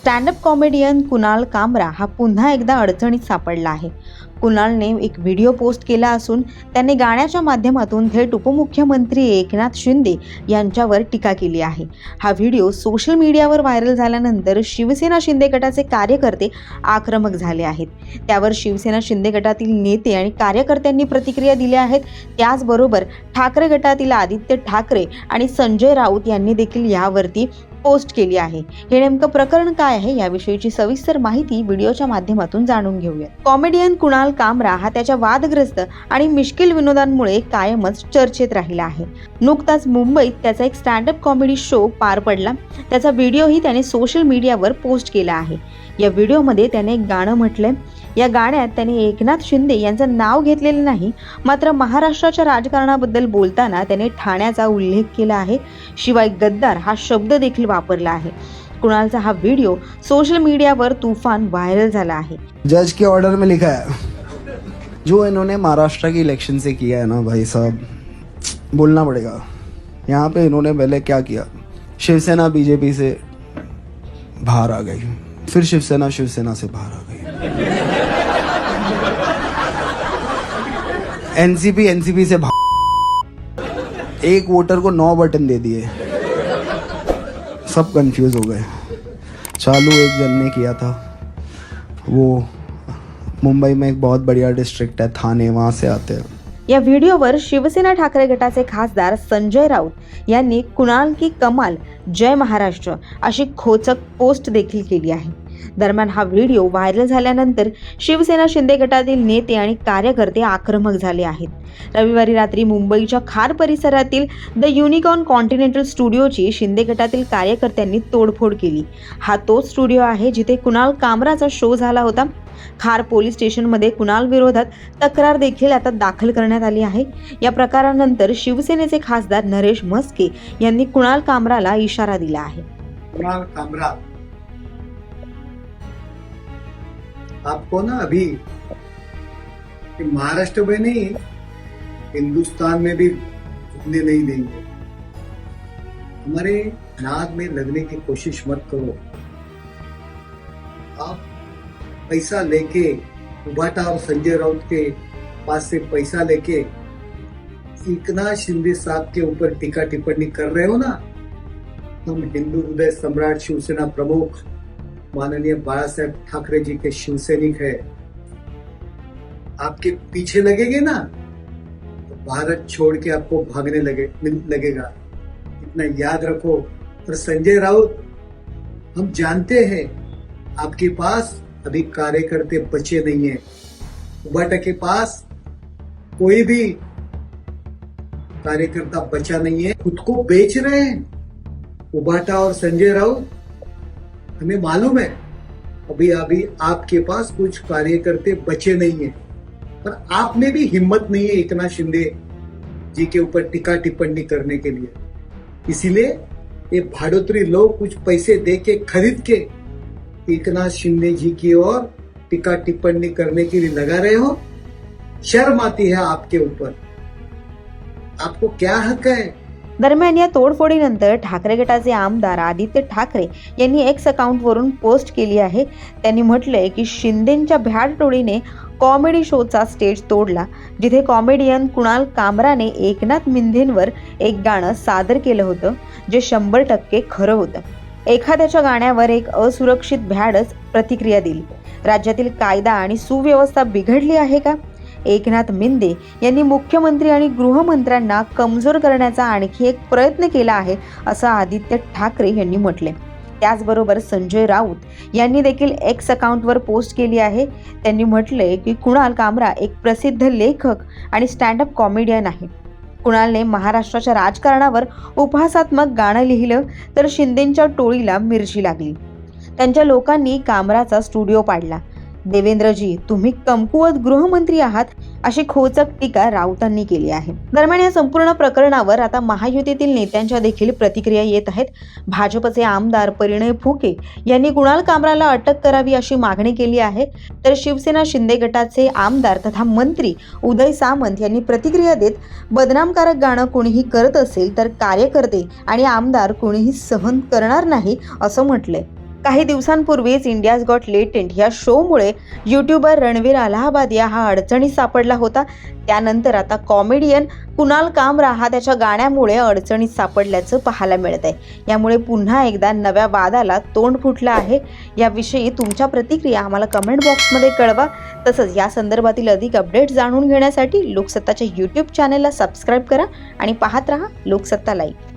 Stand up comedian Kunal कामरा हा पुन्हा एकदा अडचणीत सापडला आहे. कुणालने एक व्हिडिओ पोस्ट केला असून त्याने गाण्याच्या माध्यमातून थेट उपमुख्यमंत्री एकनाथ शिंदे यांच्यावर टीका केली आहे. हा व्हिडिओ सोशल मीडियावर व्हायरल झाल्यानंतर शिवसेना शिंदे गटाचे कार्यकर्ते आक्रमक झाले आहेत. त्यावर शिवसेना शिंदे गटातील नेते आणि कार्यकर्त्यांनी प्रतिक्रिया दिल्या आहेत. त्याचबरोबर ठाकरे गटातील आदित्य ठाकरे आणि संजय राऊत यांनी देखील यावरती पोस्ट केली आहे. हे नेमकं प्रकरण काय आहे याविषयीची सविस्तर माहिती व्हिडिओच्या माध्यमातून जाणून घेऊया. कॉमेडियन कुणाल कामरा हा त्याच्या वादग्रस्त आणि मिश्किल विनोदांमुळे कायमच चर्चेत राहिला आहे. नुकताच मुंबईत त्याचा एक स्टँडअप कॉमेडी शो पार पडला. त्याचा व्हिडिओही त्याने सोशल मीडियावर पोस्ट केला आहे. या व्हिडिओमध्ये त्याने एक गाणं म्हटलंय. या गाण्यात त्याने एकनाथ शिंदे यांचं नाव घेतलेलं नाही, मात्र महाराष्ट्राच्या राजकारणाबद्दल बोलताना त्याने ठाण्याचा उल्लेख केला आहे. शिवाय गद्दार हा शब्द देखील वापरला आहे. कुणालचा हा व्हिडिओ सोशल मीडियावर तूफान व्हायरल झाला आहे. जज के ऑर्डर में लिखा है, जो इन्होंने महाराष्ट्र की इलेक्शन से किया है ना भाई साहब, बोलना पड़ेगा. यहाँ पे इन्होंने पहले क्या किया, शिवसेना बीजेपी से बाहर आ गई, फिर शिवसेना से बाहर आ गई, एनसीपी से एक वोटर को 9 बटन दे दिए. सब कंफ्यूज हो गए. चालू एक जन ने किया था, वो मुंबई में एक बहुत बढ़िया डिस्ट्रिक्ट है थाने, वहाँ से आते हैं. या व्हिडिओवर शिवसेना ठाकरे गटाचे खासदार संजय राऊत यांनी कुणाल की कमाल, जय महाराष्ट्र अशी खोचक पोस्ट देखील केली आहे. दरम्यान हा व्हिडिओ व्हायरल झाल्यानंतर शिवसेना शिंदे गटातील नेते आणि कार्यकर्ते आक्रमक झाले आहेत. रविवारी रात्री मुंबईच्या खार परिसरातील द युनिकॉर्न कॉन्टिनेंटल स्टुडिओची शिंदे गटातील कार्यकर्त्यांनी तोडफोड केली. हा तोच स्टुडिओ आहे जिथे कुणाल कामराचा शो झाला होता. खार पोलीस स्टेशनमध्ये कुणाल विरोधात तक्रार देखील आता दाखल करण्यात आली आहे. या प्रकारानंतर शिवसेनेचे खासदार नरेश म्हस्के यांनी कुणाल कामराला इशारा दिला आहे. कुणाल कामरा, आपको ना अभी महाराष्ट्र में नहीं, हिंदुस्तान में भी घूमने नहीं देंगे. हमारे नाद में लगने की कोशिश मत करो. आप पैसा लेके उबाटा और संजय राउत के पास से पैसा लेके एकनाथ शिंदे साहब के ऊपर टीका टिप्पणी कर रहे हो ना. हम हिंदू हृदय सम्राट शिवसेना प्रमुख माननीय बाला साहेब ठाकरे जी के शिवसैनिक है. आपके पीछे लगेंगे ना तो भारत छोड़ के आपको भागने लगेगा. इतना याद रखो. और संजय राउत, हम जानते हैं आपके पास अभी कार्यकर्ते बचे नहीं है. उबाटा के पास कोई भी कार्यकर्ता बचा नहीं है. खुद को बेच रहे हैं उबाटा और संजय राउत. हमें मालूम है अभी आपके पास कुछ कार्यकर्ते बचे नहीं है, पर आप में भी हिम्मत नहीं है एकनाथ शिंदे जी के ऊपर टीका टिप्पणी करने के लिए. इसीलिए ये भाड़ोतरी लोग कुछ पैसे दे के खरीद के एकनाथ शिंदे जी की ओर टीका टिप्पणी करने के लिए लगा रहे हो. शर्म आती है आपके ऊपर. आपको क्या हक है. दरम्यान या तोडफोडीनंतर ठाकरे गटाचे आमदार आदित्य ठाकरे यांनी एक्स अकाउंटवरून पोस्ट केली आहे. त्यांनी म्हटलंय की शिंदेंच्या भ्याड टोळीने कॉमेडी शोचा स्टेज तोडला, जिथे कॉमेडियन कुणाल कामराने एकनाथ मिंधेंवर एक गाणं सादर केलं होतं, जे 100% खरं होतं. एखाद्याच्या गाण्यावर एक असुरक्षित भ्याडच प्रतिक्रिया दिली. राज्यातील कायदा आणि सुव्यवस्था बिघडली आहे का? एकनाथ मिंदे यांनी मुख्यमंत्री आणि गृहमंत्र्यांना कमजोर करण्याचा आणखी एक प्रयत्न केला आहे, असं आदित्य ठाकरे यांनी म्हटले. त्याचबरोबर संजय राऊत यांनी देखील एक्स अकाउंटवर पोस्ट केली आहे. त्यांनी म्हटलंय की कुणाल कामरा एक प्रसिद्ध लेखक आणि स्टँडअप कॉमेडियन आहे. कुणालने महाराष्ट्राच्या राजकारणावर उपहासात्मक गाणं लिहिलं तर शिंदेंच्या टोळीला मिरची लागली. त्यांच्या लोकांनी कामराचा स्टुडिओ पाडला. देवेंद्रजी, तुम्ही कमकुवत गृहमंत्री आहात, अशी खोचक टीका राऊतांनी केली आहे. दरम्यान या संपूर्ण प्रकरणावर आता महायुतीतील नेत्यांच्या देखील प्रतिक्रिया येत आहेत. भाजपचे आमदार परिणय फुके यांनी कुणाल कामराला अटक करावी अशी मागणी केली आहे, तर शिवसेना शिंदे गटाचे आमदार तथा मंत्री उदय सामंत यांनी प्रतिक्रिया देत बदनामकारक गाणं कोणीही करत असेल तर कार्यकर्ते आणि आमदार कोणीही सहन करणार नाही असं म्हटलंय. काही दिवसांपूर्वीच इंडियाज गॉट लेटेंट या शोमुळे यूट्यूबर रणवीर अलाहाबादिया हा अडचणीत सापडला होता. त्यानंतर आता कॉमेडियन कुणाल कामरा हा त्याच्या गाण्यामुळे अडचणीत सापडल्याचं पाहायला मिळत आहे. यामुळे पुन्हा एकदा नव्या वादाला तोंड फुटलं आहे. याविषयी तुमच्या प्रतिक्रिया आम्हाला कमेंट बॉक्समध्ये कळवा. तसंच या संदर्भातील अधिक अपडेट जाणून घेण्यासाठी लोकसत्ताच्या यूट्यूब चॅनेलला सबस्क्राईब करा आणि पाहत रहा लोकसत्ता लाईव्ह.